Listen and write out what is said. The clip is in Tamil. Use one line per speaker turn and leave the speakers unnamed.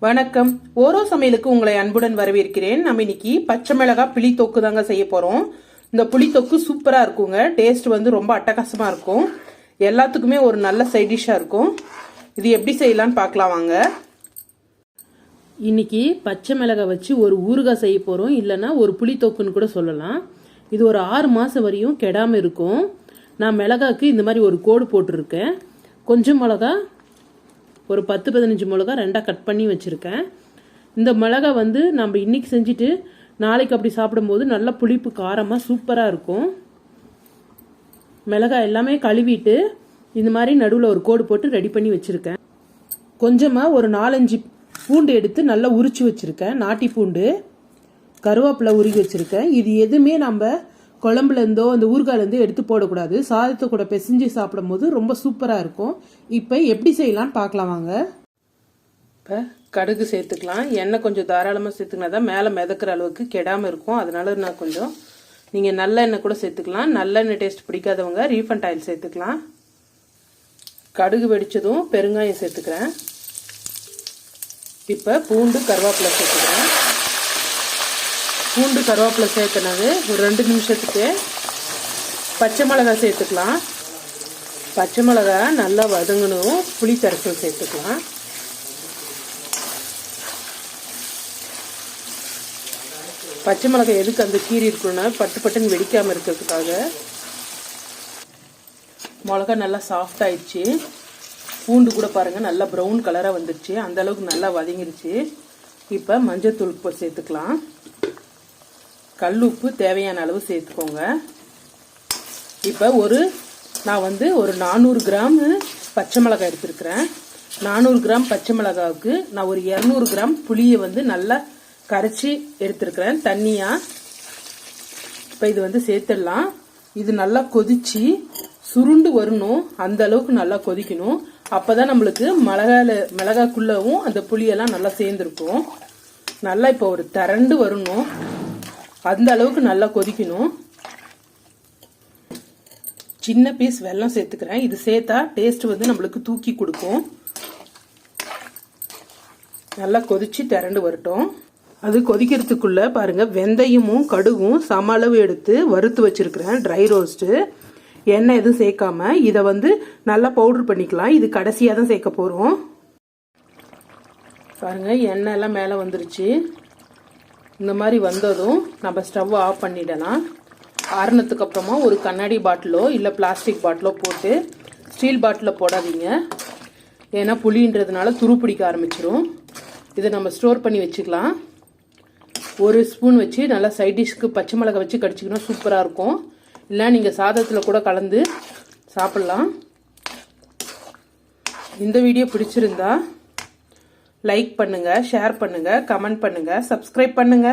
வணக்கம். ஓரோ சமையலுக்கு உங்களை அன்புடன் வரவேற்கிறேன். நம்ம இன்னைக்கு பச்சை மிளகாய் புளி தொக்கு தாங்க செய்ய போறோம். இந்த புளி தொக்கு சூப்பரா இருக்குங்க. டேஸ்ட் ரொம்ப அட்டகாசமா இருக்கும். எல்லாத்துக்குமே ஒரு நல்ல சைட் டிஷ்ஷா இருக்கும். இது எப்படி செய்யலாம்னு பார்க்கலாம் வாங்க. இன்னைக்கு பச்சை மிளகாய் வச்சு ஒரு ஊறுகாய் செய்ய போறோம். இல்லைன்னா ஒரு புளி தொக்குன்னு கூட சொல்லலாம். இது ஒரு 6 மாசம் வரையும் கெடாம இருக்கும். நான் மிளகாய்க்கு இந்த மாதிரி ஒரு கோடு போட்டிருக்கேன். கொஞ்சம் மிளகாய் ஒரு 10-15 மிளகாய் ரெண்டாக கட் பண்ணி வச்சுருக்கேன். இந்த மிளகாய் நம்ம இன்னைக்கு செஞ்சுட்டு நாளைக்கு அப்படி சாப்பிடும்போது நல்லா புளிப்பு காரமாக சூப்பராக இருக்கும். மிளகாய் எல்லாமே கழுவிட்டு இந்த மாதிரி நடுவில் ஒரு கோடு போட்டு ரெடி பண்ணி வச்சுருக்கேன். கொஞ்சமாக ஒரு 4-5 பூண்டு எடுத்து நல்லா உரிச்சு வச்சுருக்கேன். நாட்டி பூண்டு, கருவேப்பிலை உருகி வச்சுருக்கேன். இது எதுவுமே நம்ம குழம்புலேருந்தோ அந்த ஊறுகாலேருந்தோ எடுத்து போடக்கூடாது. சாதத்தை கூட பிசைஞ்சு சாப்பிடும் போது ரொம்ப சூப்பராக இருக்கும். இப்போ எப்படி செய்யலான்னு பார்க்கலாம் வாங்க. இப்போ கடுகு சேர்த்துக்கலாம். எண்ணெய் கொஞ்சம் தாராளமாக சேர்த்துக்கினா தான் மேலே மிதக்கிற அளவுக்கு கெடாமல் இருக்கும். அதனால நான் கொஞ்சம் நீங்கள் நல்லெண்ணெய் கூட சேர்த்துக்கலாம். நல்லெண்ணெய் டேஸ்ட் பிடிக்காதவங்க ரீஃபண்ட் ஆயில் சேர்த்துக்கலாம். கடுகு வெடித்ததும் பெருங்காயம் சேர்த்துக்கிறேன். இப்போ பூண்டு கருவேப்பிலை சேர்த்துக்கிறேன். பூண்டு கருவேப்பிலை சேர்த்துனது ஒரு 2 நிமிஷத்துக்கு பச்சை மிளகாய் சேர்த்துக்கலாம். பச்சை மிளகாய் நல்லா வதங்கணும். புளி கரைசல் சேர்த்துக்கலாம். பச்சை மிளகாய் எதுக்கு அந்த கீரி இருக்குன்னா பட்டுன்னு வெடிக்காமல் இருக்கிறதுக்காக. மிளகாய் நல்லா சாஃப்ட் ஆயிடுச்சு. பூண்டு கூட பாருங்கள் நல்லா ப்ரௌன் கலராக வந்துடுச்சு. அந்த அளவுக்கு நல்லா வதங்கிருச்சு. இப்போ மஞ்சள் தூள் சேர்த்துக்கலாம். கல் உப்பு தேவையான அளவு சேர்த்துக்கோங்க. இப்போ நான் ஒரு 400 கிராம் பச்சை மிளகாய் எடுத்துருக்கிறேன். 400 கிராம் பச்சை மிளகாவுக்கு நான் ஒரு 200 கிராம் புளியை நல்லா கரைச்சி எடுத்துருக்கிறேன் தண்ணியாக. இப்போ இது சேர்த்துடலாம். இது நல்லா கொதிச்சு சுருண்டு வரணும். அந்த அளவுக்கு நல்லா கொதிக்கணும். அப்போதான் நம்மளுக்கு மிளகாக்குள்ளவும் அந்த புளியெல்லாம் நல்லா சேர்ந்துருக்கும். நல்லா இப்போ ஒரு திரண்டு வரணும். அந்த அளவுக்கு நல்லா கொதிக்கணும். சின்ன பீஸ் வெல்லம் சேர்த்துக்கிறேன். இது சேர்த்தா டேஸ்ட் நம்மளுக்கு தூக்கி கொடுக்கும். நல்லா கொதிச்சு திரண்டு வரட்டும். அது கொதிக்கிறதுக்குள்ள பாருங்க வெந்தயமும் கடுகும் சம அளவு எடுத்து வறுத்து வச்சிருக்கிறேன். Dry roast. எண்ணெய் எதுவும் சேர்க்காம இதை நல்லா பவுடர் பண்ணிக்கலாம். இது கடைசியாக தான் சேர்க்க போறோம். பாருங்க எண்ணெய் எல்லாம் மேலே வந்துருச்சு. இந்த மாதிரி வந்ததும் நம்ம ஸ்டவ் ஆஃப் பண்ணிடலாம். ஆறுனதுக்கு அப்புறமா ஒரு கண்ணாடி பாட்டிலோ இல்லை பிளாஸ்டிக் பாட்டிலோ போட்டு, ஸ்டீல் பாட்டிலில் போடாதீங்க. ஏன்னா புளின்றதுனால துரு பிடிக்க ஆரம்பிச்சிடும். இதை நம்ம ஸ்டோர் பண்ணி வச்சுக்கலாம். ஒரு ஸ்பூன் வச்சு நல்லா சைட் டிஷ்க்கு பச்சை மிளகாய் வச்சு கடிச்சிக்கணும். சூப்பராக இருக்கும். இல்லை நீங்கள் சாதத்தில் கூட கலந்து சாப்பிட்லாம். இந்த வீடியோ பிடிச்சிருந்தா லைக் பண்ணுங்க, ஷேர் பண்ணுங்க, கமெண்ட் பண்ணுங்க, சப்ஸ்கிரைப் பண்ணுங்க.